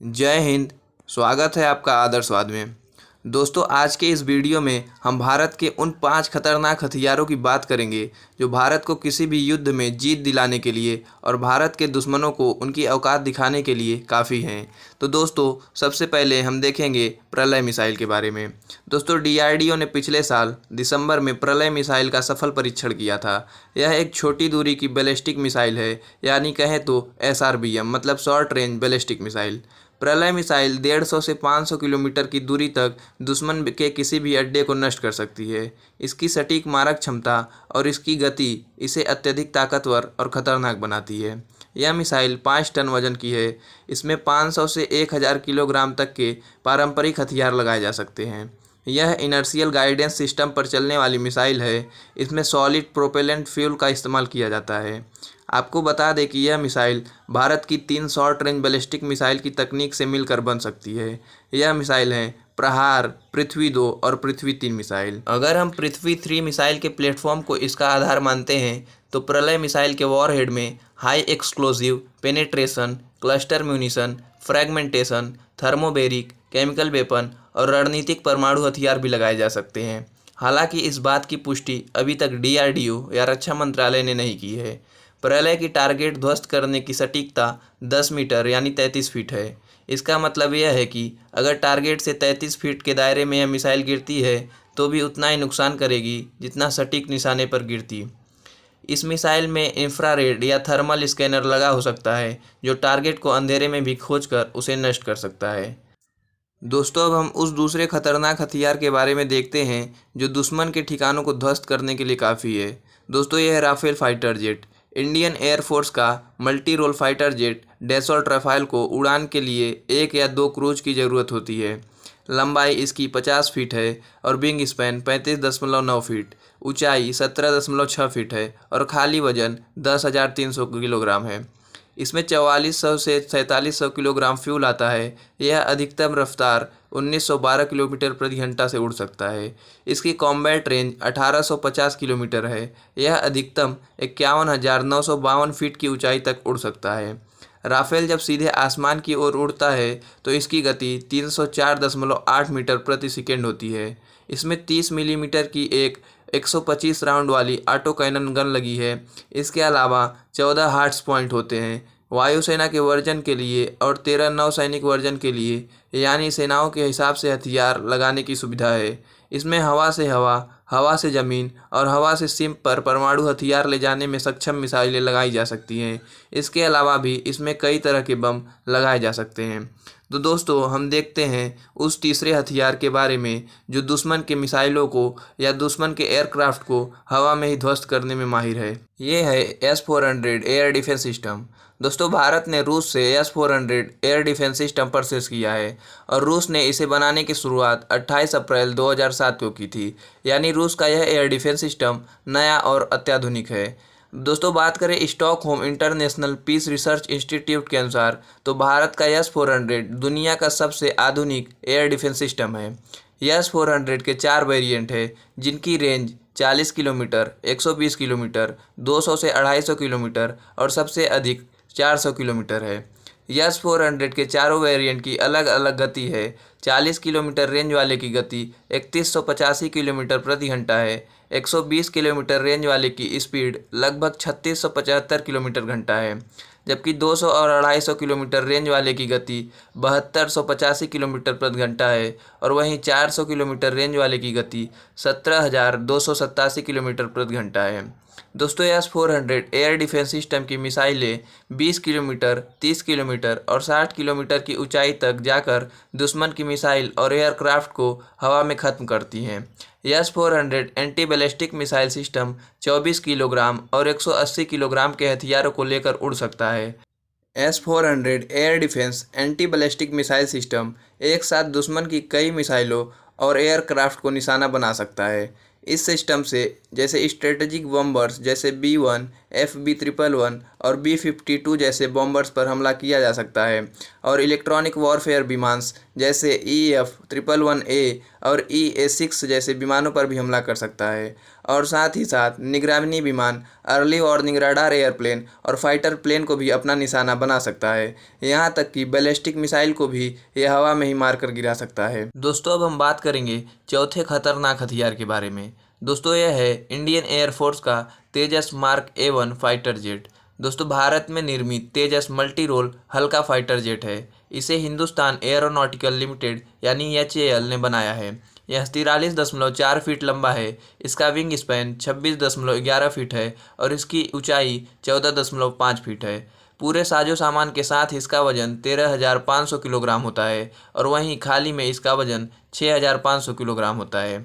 जय हिंद। स्वागत है आपका आदर्शवाद में। दोस्तों, आज के इस वीडियो में हम भारत के उन 5 खतरनाक हथियारों की बात करेंगे जो भारत को किसी भी युद्ध में जीत दिलाने के लिए और भारत के दुश्मनों को उनकी औकात दिखाने के लिए काफ़ी हैं। तो दोस्तों, सबसे पहले हम देखेंगे प्रलय मिसाइल के बारे में। दोस्तों, डीआरडीओ ने पिछले साल दिसंबर में प्रलय मिसाइल का सफल परीक्षण किया था। यह एक छोटी दूरी की बैलिस्टिक मिसाइल है, यानी कहें तो SRBM मतलब शॉर्ट रेंज बैलिस्टिक मिसाइल। प्रलय मिसाइल 150 से 500 किलोमीटर की दूरी तक दुश्मन के किसी भी अड्डे को नष्ट कर सकती है। इसकी सटीक मारक क्षमता और इसकी गति इसे अत्यधिक ताकतवर और खतरनाक बनाती है। यह मिसाइल 5 टन वजन की है। इसमें 500 से 1000 किलोग्राम तक के पारंपरिक हथियार लगाए जा सकते हैं। यह इनर्शियल गाइडेंस सिस्टम पर चलने वाली मिसाइल है। इसमें सॉलिड प्रोपेलेंट फ्यूल का इस्तेमाल किया जाता है। आपको बता दें कि यह मिसाइल भारत की 3 शॉर्ट रेंज बैलिस्टिक मिसाइल की तकनीक से मिलकर बन सकती है। यह मिसाइल है प्रहार, पृथ्वी 2 और पृथ्वी 3 मिसाइल। अगर हम पृथ्वी 3 मिसाइल के प्लेटफॉर्म को इसका आधार मानते हैं तो प्रलय मिसाइल के वॉरहेड में high explosive, penetration, cluster munition, fragmentation, thermobaric, chemical weapon और रणनीतिक परमाणु हथियार भी लगाए जा सकते हैं। हालांकि इस बात की पुष्टि अभी तक DRDO या रक्षा मंत्रालय ने नहीं की है। प्रलय की टारगेट ध्वस्त करने की सटीकता 10 मीटर यानी 33 फीट है। इसका मतलब यह है कि अगर टारगेट से 33 फीट के दायरे में यह मिसाइल गिरती है तो भी उतना ही नुकसान करेगी जितना सटीक निशाने पर गिरती। इस मिसाइल में इंफ्रारेड या थर्मल स्कैनर लगा हो सकता है जो टारगेट को अंधेरे में भी खोजकर उसे नष्ट कर सकता है। दोस्तों, अब हम उस दूसरे खतरनाक हथियार के बारे में देखते हैं जो दुश्मन के ठिकानों को ध्वस्त करने के लिए काफ़ी है। दोस्तों, यह है Rafale fighter jet. Indian air force का multi role fighter jet Dassault Rafale को उड़ान के लिए 1 या 2 क्रूज की ज़रूरत होती है। लंबाई इसकी 50 फीट है और विंग स्पैन 35.9 फीट, ऊंचाई 17.6 फीट है और खाली वजन 10,300 किलोग्राम है। इसमें 4400 से 4700 किलोग्राम फ्यूल आता है। यह अधिकतम रफ्तार 1912 किलोमीटर प्रति घंटा से उड़ सकता है। इसकी कॉम्बैट रेंज 1850 किलोमीटर है। यह अधिकतम 51,952 फीट की ऊंचाई तक उड़ सकता है। राफेल जब सीधे आसमान की ओर उड़ता है तो इसकी गति 304.8 मीटर प्रति सेकेंड होती है। इसमें 30 मिलीमीटर की एक 125 राउंड वाली ऑटो कैनन गन लगी है। इसके अलावा 14 हार्ट्स पॉइंट होते हैं। वायुसेना के वर्जन के लिए और 13 नौसैनिक वर्जन के लिए, यानी सेनाओं के हिसाब से हथियार लगाने की सुविधा है। इसमें हवा से हवा, हवा से ज़मीन और हवा से सीम पर परमाणु हथियार ले जाने में सक्षम मिसाइलें लगाई जा सकती हैं। इसके अलावा भी इसमें कई तरह के बम लगाए जा सकते हैं। तो दोस्तों, हम देखते हैं उस तीसरे हथियार के बारे में जो दुश्मन के मिसाइलों को या दुश्मन के एयरक्राफ्ट को हवा में ही ध्वस्त करने में माहिर है। ये है S-400 एयर डिफेंस सिस्टम। दोस्तों, भारत ने रूस से S-400 air defence system purchase किया है और रूस ने इसे बनाने की शुरुआत 28 अप्रैल 2007 को की थी। यानी रूस का यह एयर डिफेंस सिस्टम नया और अत्याधुनिक है। दोस्तों, बात करें Stockholm International Peace Research Institute के अनुसार तो भारत का S-400 दुनिया का सबसे आधुनिक एयर डिफेंस सिस्टम है। S-400 के 4 वेरिएंट है जिनकी रेंज 40 किलोमीटर, 120 किलोमीटर, 200 से 250 किलोमीटर और सबसे अधिक 400 किलोमीटर है। S-400 के चारों वेरिएंट की अलग अलग गति है। 40 किलोमीटर रेंज वाले की गति 3185 किलोमीटर प्रति घंटा है। 120 किलोमीटर रेंज वाले की स्पीड लगभग 3675 किलोमीटर घंटा है, जबकि 200 और 250 किलोमीटर रेंज वाले की गति 7285 किलोमीटर प्रति घंटा है और वहीं 400 किलोमीटर रेंज वाले की गति 17,287 किलोमीटर प्रति घंटा है। दोस्तों, S-400 एयर डिफेंस सिस्टम की मिसाइलें 20 किलोमीटर, 30 किलोमीटर और 60 किलोमीटर की ऊंचाई तक जाकर दुश्मन की मिसाइल और एयरक्राफ्ट को हवा में ख़त्म करती हैं। S-400 anti ballistic missile system 24 kilogram और 180 किलोग्राम के हथियारों को लेकर उड़ सकता है। S-400 air defence anti ballistic missile system एक साथ दुश्मन की कई मिसाइलों और एयरक्राफ्ट को निशाना बना सकता है। इस सिस्टम से जैसे स्ट्रेटेजिक बम्बर्स जैसे B-1, FB-111 और B-52 जैसे बॉम्बर्स पर हमला किया जा सकता है और इलेक्ट्रॉनिक वॉरफेयर विमान जैसे EF-111A और EA-6 जैसे विमानों पर भी हमला कर सकता है। और साथ ही साथ निगरानी विमान, अर्ली वार्निंग रडार एयरप्लेन और फाइटर प्लेन को भी अपना निशाना बना सकता है। यहाँ तक कि बैलिस्टिक मिसाइल को भी यह हवा में ही मारकर गिरा सकता है। दोस्तों, अब हम बात करेंगे चौथे खतरनाक हथियार के बारे में। दोस्तों, यह है इंडियन एयरफोर्स का तेजस मार्क A1 फाइटर जेट। दोस्तों, भारत में निर्मित तेजस मल्टी रोल हल्का फाइटर जेट है। इसे हिंदुस्तान एयरोनॉटिकल लिमिटेड यानी HAL ने बनाया है। यह 43.4 फीट लंबा है। इसका विंग स्पैन 26.11 फीट है और इसकी ऊंचाई 14.5 फीट है। पूरे साजो सामान के साथ इसका वजन 13,500 किलोग्राम होता है और वहीं खाली में इसका वजन 6,500 किलोग्राम होता है।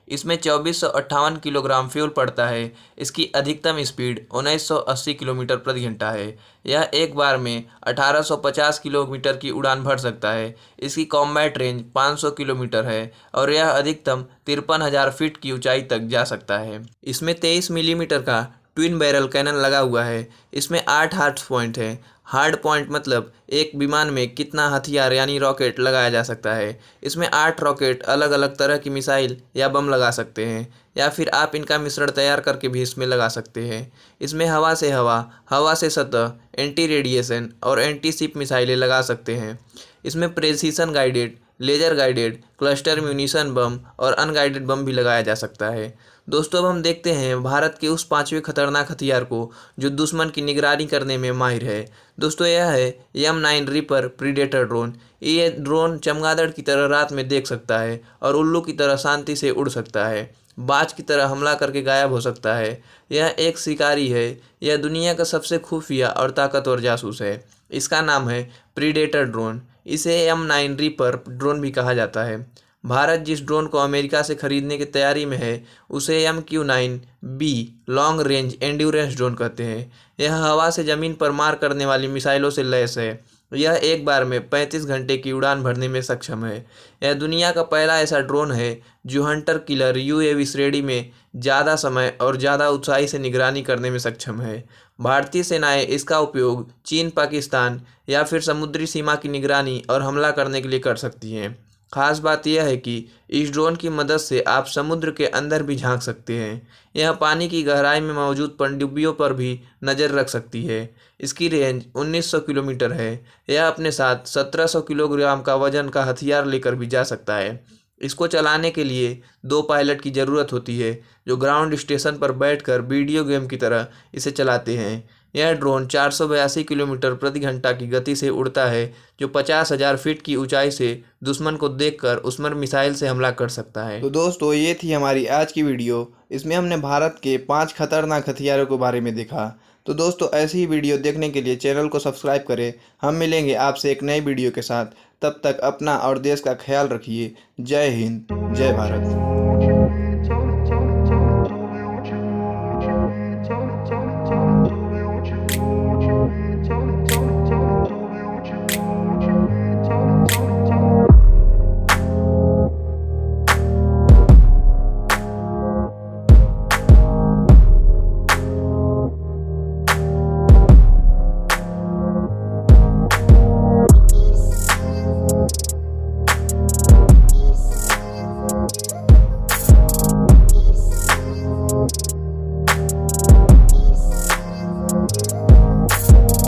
इसमें 2458 किलोग्राम फ्यूल पड़ता है। इसकी अधिकतम स्पीड 1980 किलोमीटर प्रति घंटा है। यह एक बार में 1850 किलोमीटर की उड़ान भर सकता है। इसकी कॉम्बैट रेंज 500 किलोमीटर है और यह अधिकतम 53,000 फीट की ऊंचाई तक जा सकता है। इसमें 23 मिलीमीटर का ट्विन बैरल कैनन लगा हुआ है। इसमें 8 हार्ड पॉइंट है। हार्ड पॉइंट मतलब एक विमान में कितना हथियार यानी रॉकेट लगाया जा सकता है। इसमें 8 रॉकेट अलग अलग तरह की मिसाइल या बम लगा सकते हैं या फिर आप इनका मिश्रण तैयार करके भी इसमें लगा सकते हैं। इसमें हवा से हवा, हवा से सतह, एंटी रेडिएशन और एंटी शिप मिसाइलें लगा सकते हैं। इसमें precision guided, laser guided, cluster munition bomb और अनगाइडेड बम भी लगाया जा सकता है। दोस्तों, अब हम देखते हैं भारत के उस 5वें खतरनाक हथियार को जो दुश्मन की निगरानी करने में माहिर है। दोस्तों, यह है M9 रीपर प्रीडेटर ड्रोन। ये ड्रोन चमगादड़ की तरह रात में देख सकता है और उल्लू की तरह शांति से उड़ सकता है। बाज की तरह हमला करके गायब हो सकता है। यह एक शिकारी है। यह दुनिया का सबसे खुफिया और ताकतवर जासूस है। इसका नाम है प्रीडेटर ड्रोन। इसे M9 रीपर ड्रोन भी कहा जाता है। भारत जिस ड्रोन को अमेरिका से खरीदने की तैयारी में है उसे MQ-9B long range endurance drone कहते हैं। यह हवा से ज़मीन पर मार करने वाली मिसाइलों से लैस है। यह एक बार में 35 घंटे की उड़ान भरने में सक्षम है। यह दुनिया का पहला ऐसा ड्रोन है जो हंटर किलर UAV श्रेणी में ज़्यादा समय और ज़्यादा ऊंचाई से निगरानी करने में सक्षम है। भारतीय सेनाएं इसका उपयोग चीन, पाकिस्तान या फिर समुद्री सीमा की निगरानी और हमला करने के लिए कर सकती हैं। खास बात यह है कि इस ड्रोन की मदद से आप समुद्र के अंदर भी झांक सकते हैं। यह पानी की गहराई में मौजूद पनडुब्बियों पर भी नज़र रख सकती है। इसकी रेंज 1900 किलोमीटर है। यह अपने साथ 1700 किलोग्राम का वजन का हथियार लेकर भी जा सकता है। इसको चलाने के लिए 2 पायलट की ज़रूरत होती है जो ग्राउंड स्टेशन पर बैठकर वीडियो गेम की तरह इसे चलाते हैं। यह ड्रोन 482 किलोमीटर प्रति घंटा की गति से उड़ता है जो 50,000 फीट की ऊंचाई से दुश्मन को देखकर उस पर मिसाइल से हमला कर सकता है। तो दोस्तों, ये थी हमारी आज की वीडियो। इसमें हमने भारत के 5 खतरनाक हथियारों के बारे में देखा। तो दोस्तों, ऐसी ही वीडियो देखने के लिए चैनल को सब्सक्राइब करें। हम मिलेंगे आपसे एक नई वीडियो के साथ। तब तक अपना और देश का ख्याल रखिए। जय हिंद, जय भारत।